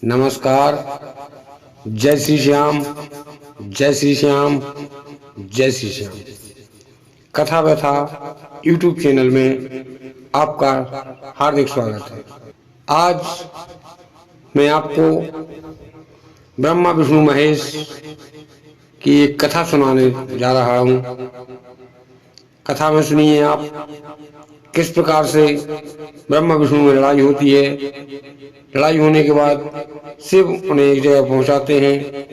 नमस्कार। जय श्री श्याम, जय श्री श्याम, जय श्री श्याम। कथा व्यथा यूट्यूब चैनल में आपका हार्दिक स्वागत है। आज मैं आपको ब्रह्मा विष्णु महेश की एक कथा सुनाने जा रहा हूँ। कथा में सुनिए आप किस प्रकार से ब्रह्मा विष्णु में लड़ाई होती है। लड़ाई होने के बाद शिव उन्हें एक जगह पहुंचाते हैं।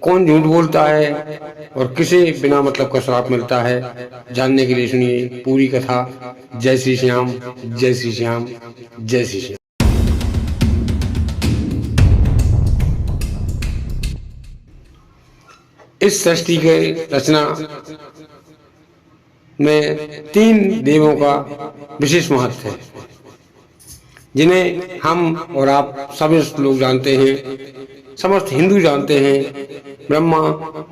कौन झूठ बोलता है और किसे बिना मतलब का श्राप मिलता है, जानने के लिए सुनिए पूरी कथा। जय श्री श्याम, जय श्री श्याम, जय श्री श्याम। इस सृष्टि के रचना में 3 देवों का विशेष महत्व है, जिन्हें हम और आप सभी लोग जानते हैं, समस्त हिंदू जानते हैं। ब्रह्मा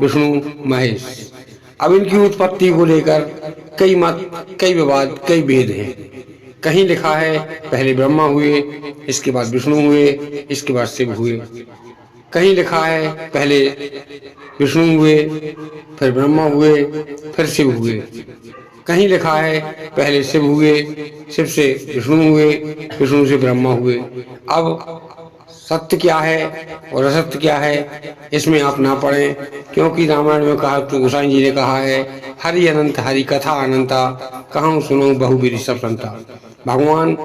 विष्णु महेश। अब इनकी उत्पत्ति को लेकर कई मत, कई विवाद, कई भेद हैं। कहीं लिखा है पहले ब्रह्मा हुए, इसके बाद विष्णु हुए, इसके बाद शिव हुए। कहीं लिखा है पहले विष्णु हुए, फिर ब्रह्मा हुए, फिर शिव हुए। कहीं लिखा है पहले शिव हुए, शिव से विष्णु हुए, विष्णु से ब्रह्मा हुए। अब सत्य क्या है और असत्य क्या है, इसमें आप ना पढ़ें, क्योंकि रामायण में कहा तो गोसाई जी ने कहा है, हरि अनंत हरि कथा अनंता, कहूँ सुनो बहुवीर सब संता। भगवान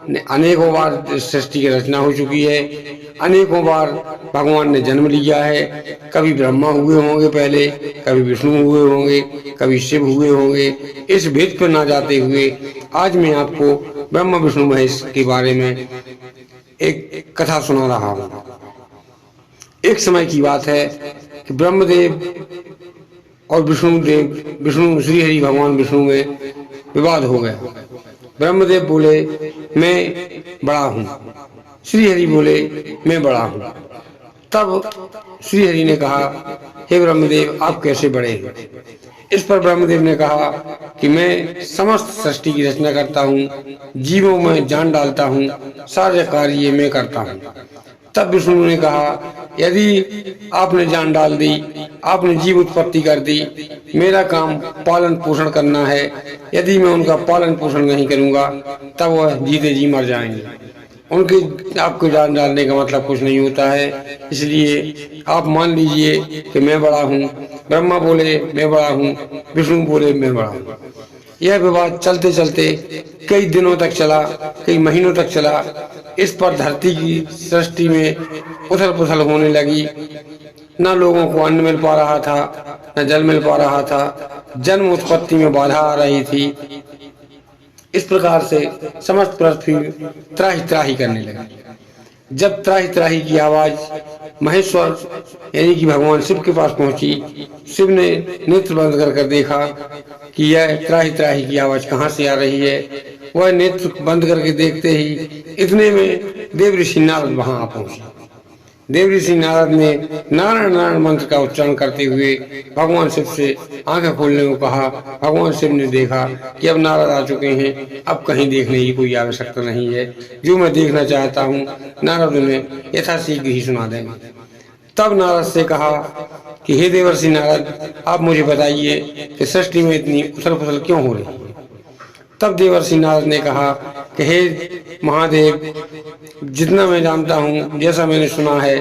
ने अनेकों बार सृष्टि की रचना हो चुकी है, अनेकों बार भगवान ने जन्म लिया है। कभी ब्रह्मा हुए होंगे पहले, कभी विष्णु हुए होंगे, कभी शिव हुए होंगे। इस भेद पर ना जाते हुए आज मैं आपको ब्रह्मा विष्णु महेश के बारे में एक कथा सुना रहा हूँ। एक समय की बात है कि ब्रह्मदेव और विष्णु श्री हरि भगवान विष्णु में विवाद हो गया। ब्रह्मदेव बोले मैं बड़ा हूँ, श्री हरि बोले मैं बड़ा हूँ। तब श्री हरि ने कहा, हे ब्रह्मदेव आप कैसे बड़े हैं? इस पर ब्रह्मदेव ने कहा कि मैं समस्त सृष्टि की रचना करता हूँ, जीवों में जान डालता हूँ, सारे कार्य मैं करता हूँ। तब विष्णु ने कहा, यदि आपने जान डाल दी, आपने जीव उत्पत्ति कर दी, मेरा काम पालन पोषण करना है। यदि मैं उनका पालन पोषण नहीं करूँगा तब वह जीते जी मर जाएंगे। उनके आपको जान डालने का मतलब कुछ नहीं होता है। इसलिए आप मान लीजिए कि मैं बड़ा हूँ। ब्रह्मा बोले मैं बड़ा हूँ, विष्णु बोले मैं बड़ा हूँ। यह विवाद चलते चलते कई दिनों तक चला, कई महीनों तक चला। इस पर धरती की सृष्टि में उथल पुथल होने लगी। न लोगों को अन्न मिल पा रहा था, न जल मिल पा रहा था। जन्म उत्पत्ति में बाधा आ रही थी। इस प्रकार से समस्त पृथ्वी त्राही त्राही करने लगी। जब त्राही त्राही की आवाज महेश्वर यानी कि भगवान शिव के पास पहुंची, शिव ने नेत्र बंद कर देखा कि यह त्राही त्राही की आवाज कहाँ से आ रही है। वह नेत्र बंद करके देखते ही इतने में देव ऋषि नारद वहां आ पहुंचे। देव ऋषि नारद ने नारायण नारायण मंत्र का उच्चारण करते हुए भगवान शिव से आंखें खोलने को कहा। भगवान शिव ने देखा कि अब नारद आ चुके हैं, अब कहीं देखने की कोई आवश्यकता नहीं है। जो मैं देखना चाहता हूँ नारद उन्हें यथाशीघ्र ही सुना देंगे। तब नारद से कहा कि हे देवर्षि नारद, आप मुझे बताइए कि सृष्टि में इतनी उथल पुथल क्यों हो रही है। तब देवर्षि नारद ने कहा कि हे महादेव, जितना मैं जानता हूँ, जैसा मैंने सुना है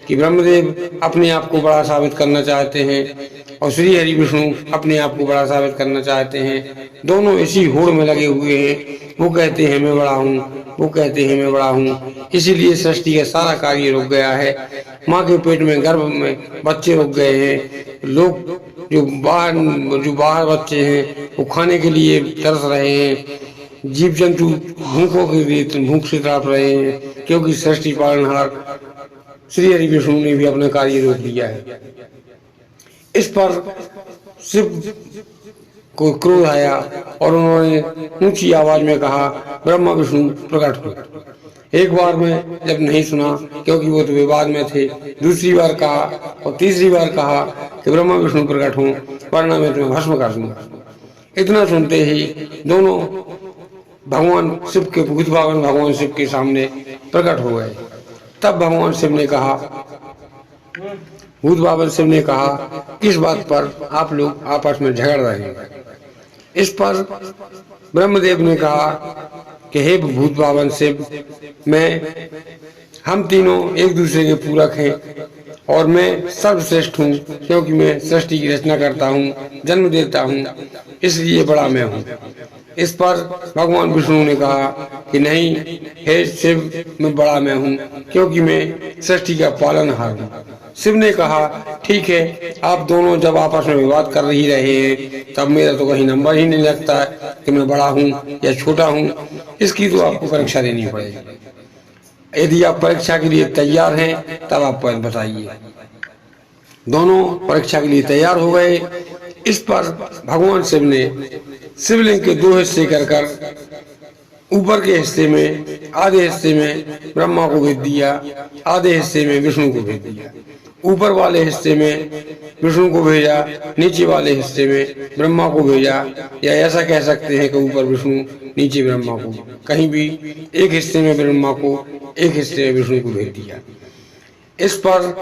कि ब्रह्मदेव अपने आप को बड़ा साबित करना चाहते हैं और श्री हरि विष्णु अपने आप को बड़ा साबित करना चाहते हैं। दोनों इसी होड़ में लगे हुए हैं। वो कहते हैं मैं बड़ा हूँ, वो कहते हैं मैं बड़ा हूँ। इसीलिए सृष्टि का सारा कार्य रुक गया है। माँ के पेट में गर्भ में बच्चे रुक गए हैं। लोग जो बाहर बच्चे हैं वो खाने के लिए तरस रहे हैं। जीव जंतु भूखों के लिए भूख से तड़प रहे हैं, क्योंकि सृष्टि पालनहार श्री हरि विष्णु ने भी अपना कार्य रोक दिया है। इस पर शिव को क्रोध आया और उन्होंने ऊंची आवाज में कहा, ब्रह्मा विष्णु प्रकट हो। एक बार में जब नहीं सुना, क्योंकि वो तो विवाद में थे, दूसरी बार कहा और तीसरी बार कहा कि ब्रह्मा विष्णु प्रकट हो, वरना मैं तुम्हें भस्म कर दूंगा। इतना सुनते ही दोनों भगवान शिव के भूत भावन भगवान शिव के सामने प्रकट हो गए। तब भगवान शिव ने कहा, भूत बाबन शिव ने कहा, किस बात पर आप लोग आपस में झगड़ रहे हैं। इस पर ब्रह्मदेव ने कहा कि हे भूत बाबन शिव, हम तीनों एक दूसरे के पूरक हैं और मैं सर्वश्रेष्ठ हूँ, क्योंकि मैं सृष्टि की रचना करता हूँ, जन्म देता हूँ, इसलिए बड़ा मैं हूँ। इस पर भगवान विष्णु ने कहा कि नहीं हे शिव, मैं बड़ा मैं हूँ, क्योंकि मैं सृष्टि का पालनहार हूँ। शिव ने कहा ठीक है, आप दोनों जब आपस में विवाद कर ही रहे हैं, तब मेरा तो कहीं नंबर ही नहीं लगता है कि मैं बड़ा हूँ या छोटा हूँ। इसकी तो आपको परीक्षा देनी पड़ेगी। यदि आप परीक्षा के लिए तैयार हैं तब आप बताइए। दोनों परीक्षा के लिए तैयार हो गए। इस पर भगवान शिव ने शिवलिंग के दो हिस्से कर ऊपर के हिस्से में आधे हिस्से में ब्रह्मा को भेज दिया, आधे हिस्से में विष्णु को भेज दिया। ऊपर वाले हिस्से में विष्णु को भेजा, नीचे वाले हिस्से में ब्रह्मा को भेजा, या ऐसा कह सकते हैं कि ऊपर विष्णु नीचे ब्रह्मा को, कहीं भी एक हिस्से में ब्रह्मा को एक हिस्से में विष्णु को भेज दिया। इस पर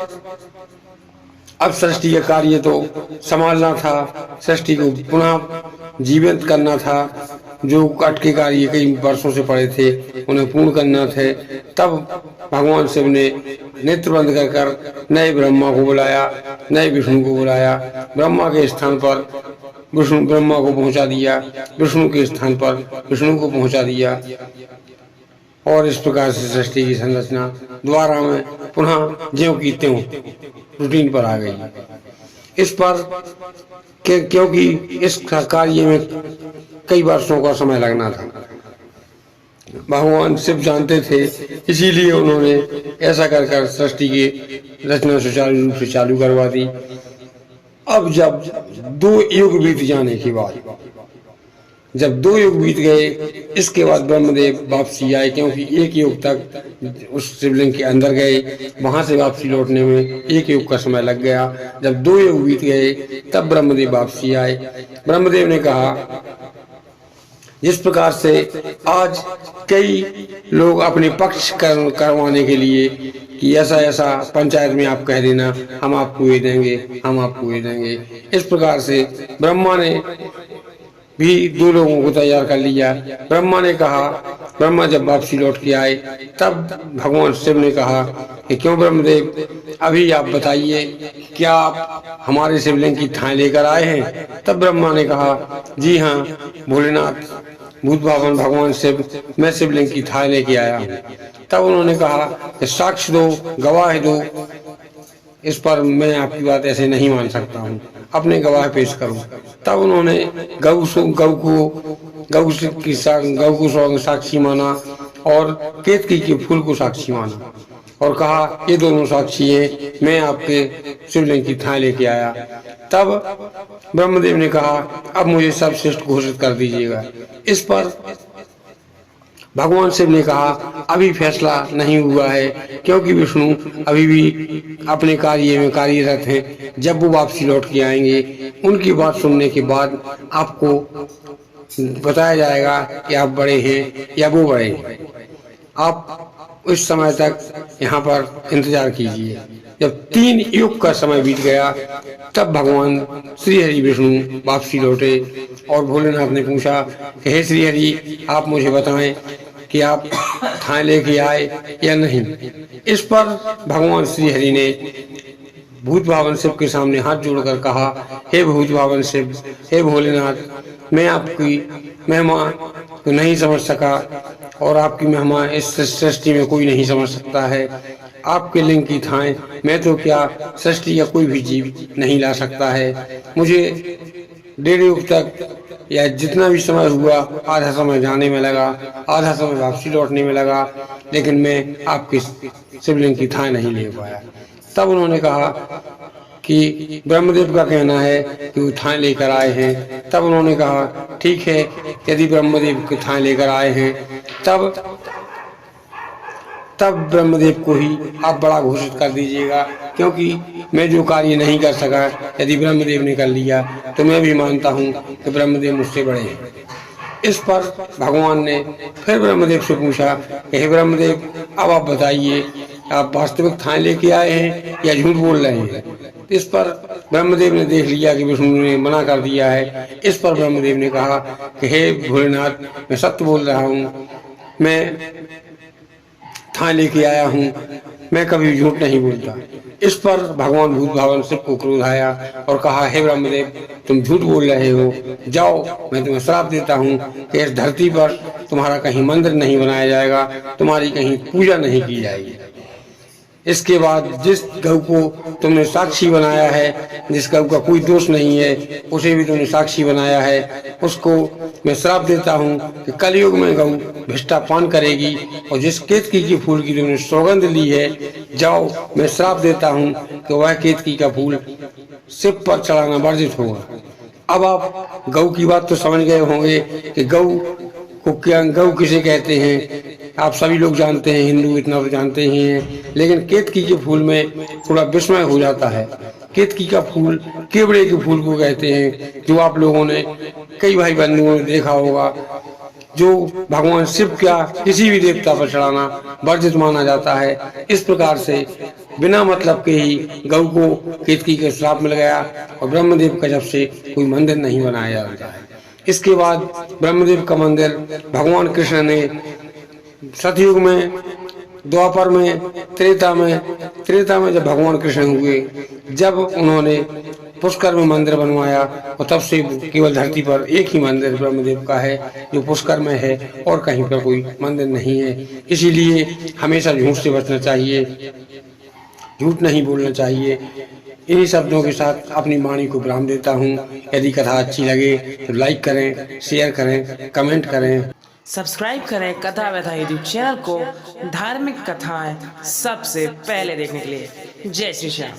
अब सृष्टि का कार्य तो संभालना था, सृष्टि को पुनः जीवित करना था। जो अटके कार्य कई वर्षों से पड़े थे उन्हें पूर्ण करना थे। तब भगवान शिव ने नेत्र बंद कर नए ब्रह्मा को बुलाया, नए विष्णु को बुलाया। ब्रह्मा के स्थान पर विष्णु ब्रह्मा को पहुंचा दिया, विष्णु के स्थान पर विष्णु को पहुंचा दिया। और इस प्रकार से सृष्टि की संरचना द्वारा में पुनः ज्यों की त्यों रूटीन पर आ गई। इस पर क्योंकि इस कार्य में कई वर्षों का समय लगना था, भगवान शिव जानते थे, इसीलिए उन्होंने ऐसा कर सृष्टि की रचना सुचारू रूप से चालू करवा दी। अब जब 2 युग बीत जाने के बाद, जब 2 युग बीत गए, इसके बाद ब्रह्मदेव वापसी आए, क्योंकि 1 युग तक उस शिवलिंग के अंदर गए, वहां से वापसी लौटने में 1 युग का समय लग गया। जब 2 युग बीत गए तब ब्रह्मदेव वापसी आए। ब्रह्मदेव ने कहा जिस प्रकार से आज कई लोग अपने पक्ष करवाने के लिए कि ऐसा ऐसा पंचायत में आप कह देना, हम आपको ये देंगे, हम आपको ये देंगे, इस प्रकार से ब्रह्मा ने भी 2 लोगों को तैयार कर लिया। ब्रह्मा ने कहा, ब्रह्मा जब वापसी लौट के आए तब भगवान शिव ने कहा कि क्यों ब्रह्मदेव, अभी आप बताइए, क्या आप हमारे शिवलिंग की थाएं लेकर आए हैं? तब ब्रह्मा ने कहा जी हाँ भोलेनाथ, भूत बाबन भगवान शिव, मैं शिवलिंग की थाएं लेके आया हूँ। तब उन्होंने कहा कि साक्ष्य दो, गवाह दो। इस पर मैं आपकी बात ऐसे नहीं मान सकता हूँ, अपने गवाह पेश करूँ। तब उन्होंने गौ को साक्षी माना और केतकी के फूल को साक्षी माना और कहा ये दोनों साक्षी हैं, मैं आपके शिवलिंग की थाएं लेके आया। तब ब्रह्मदेव ने कहा अब मुझे सर्वश्रेष्ठ घोषित कर दीजिएगा। इस पर भगवान शिव ने कहा अभी फैसला नहीं हुआ है, क्योंकि विष्णु अभी भी अपने कार्य में कार्यरत हैं। जब वो वापसी लौट के आएंगे, उनकी बात सुनने के बाद आपको बताया जाएगा कि आप बड़े हैं या वो बड़े हैं। आप उस समय तक यहाँ पर इंतजार कीजिए। जब 3 युग का समय बीत गया तब भगवान श्री हरि विष्णु वापसी लौटे और भोलेनाथ ने पूछा कि हे श्री हरि, आप मुझे बताएं कि आप थाएं लेके आए या नहीं। इस पर भगवान श्री हरि ने भूत बाबन शिव के सामने हाथ जोड़कर कहा हे भूत बाबन शिव, हे भोलेनाथ, मैं आपकी महिमा को नहीं समझ सका और आपकी महिमा इस सृष्टि में कोई नहीं समझ सकता है। आपके लिंग की थाएं मैं तो क्या, सृष्टि या कोई भी जीव नहीं ला सकता है। मुझे 1.5 युग तक या जितना भी समय हुआ, आधा समय जाने में लगा, आधा समय वापसी लौटने में लगा, लेकिन मैं आपकी शिवलिंग की थाएं नहीं ले पाया। तब उन्होंने कहा कि ब्रह्मदेव का कहना है कि वो थाएं लेकर आए हैं। तब उन्होंने कहा ठीक है, यदि ब्रह्मदेव की थाएं लेकर आए हैं तब ब्रह्मदेव को ही आप बड़ा घोषित कर दीजिएगा, क्योंकि मैं जो कार्य नहीं कर सका यदि ब्रह्मदेव ने कर लिया तो मैं भी मानता हूँ कि ब्रह्मदेव मुझसे बड़े हैं। इस पर भगवान ने फिर ब्रह्मदेव से पूछा कि हे ब्रह्मदेव, अब आप बताइए आप वास्तविक थाने लेके आए हैं या झूठ बोल रहे हैं। इस पर ब्रह्मदेव ने देख लिया कि विष्णु ने मना कर दिया है। इस पर ब्रह्मदेव ने कहा कि हे भोलेनाथ, मैं सत्य बोल रहा हूँ, मैं थाने लेके आया हूँ, मैं कभी झूठ नहीं बोलता। इस पर भगवान भूत भावन शिव को क्रोध आया और कहा, हे ब्रह्मदेव, तुम झूठ बोल रहे हो, जाओ, मैं तुम्हें श्राप देता हूँ कि इस धरती पर तुम्हारा कहीं मंदिर नहीं बनाया जाएगा, तुम्हारी कहीं पूजा नहीं की जाएगी। इसके बाद जिस गौ को तुमने साक्षी बनाया है, जिस गौ का कोई दोष नहीं है, उसे भी तुमने साक्षी बनाया है, उसको मैं श्राप देता हूँ कि कलयुग में गौ भिष्टा पान करेगी। और जिस केतकी के फूल की तुमने सौगंध ली है, जाओ, मैं श्राप देता हूँ कि वह केतकी का फूल शिव पर चढ़ाना वर्जित होगा। अब आप गौ की बात तो समझ गए होंगे कि गौ को क्या, गौ किसे कहते हैं, आप सभी लोग जानते हैं, हिंदू इतना तो जानते ही हैं। लेकिन केतकी के फूल में थोड़ा विस्मय हो जाता है। केतकी का फूल केवड़े के फूल को कहते हैं, जो आप लोगों ने कई भाई बंधुओं ने देखा होगा, जो भगवान शिव का किसी भी देवता पर चढ़ाना वर्जित माना जाता है। इस प्रकार से बिना मतलब के ही गौ को केतकी के श्राप मिल गया और ब्रह्मदेव का जब से कोई मंदिर नहीं बनाया जाता है। इसके बाद ब्रह्मदेव का मंदिर भगवान कृष्ण ने सतयुग में, द्वापर में, त्रेता में जब भगवान कृष्ण हुए, जब उन्होंने पुष्कर में मंदिर बनवाया, और तब से केवल धरती पर एक ही मंदिर ब्रह्मदेव का है, जो पुष्कर में है, और कहीं पर कोई मंदिर नहीं है। इसीलिए हमेशा झूठ से बचना चाहिए, झूठ नहीं बोलना चाहिए। इन्हीं शब्दों के साथ अपनी वाणी को विराम देता हूँ। यदि कथा अच्छी लगे तो लाइक करें, शेयर करें, कमेंट करें, सब्सक्राइब करें कथा व्यथा यूट्यूब चैनल को धार्मिक कथाएं सबसे पहले देखने के लिए। जय श्री श्याम।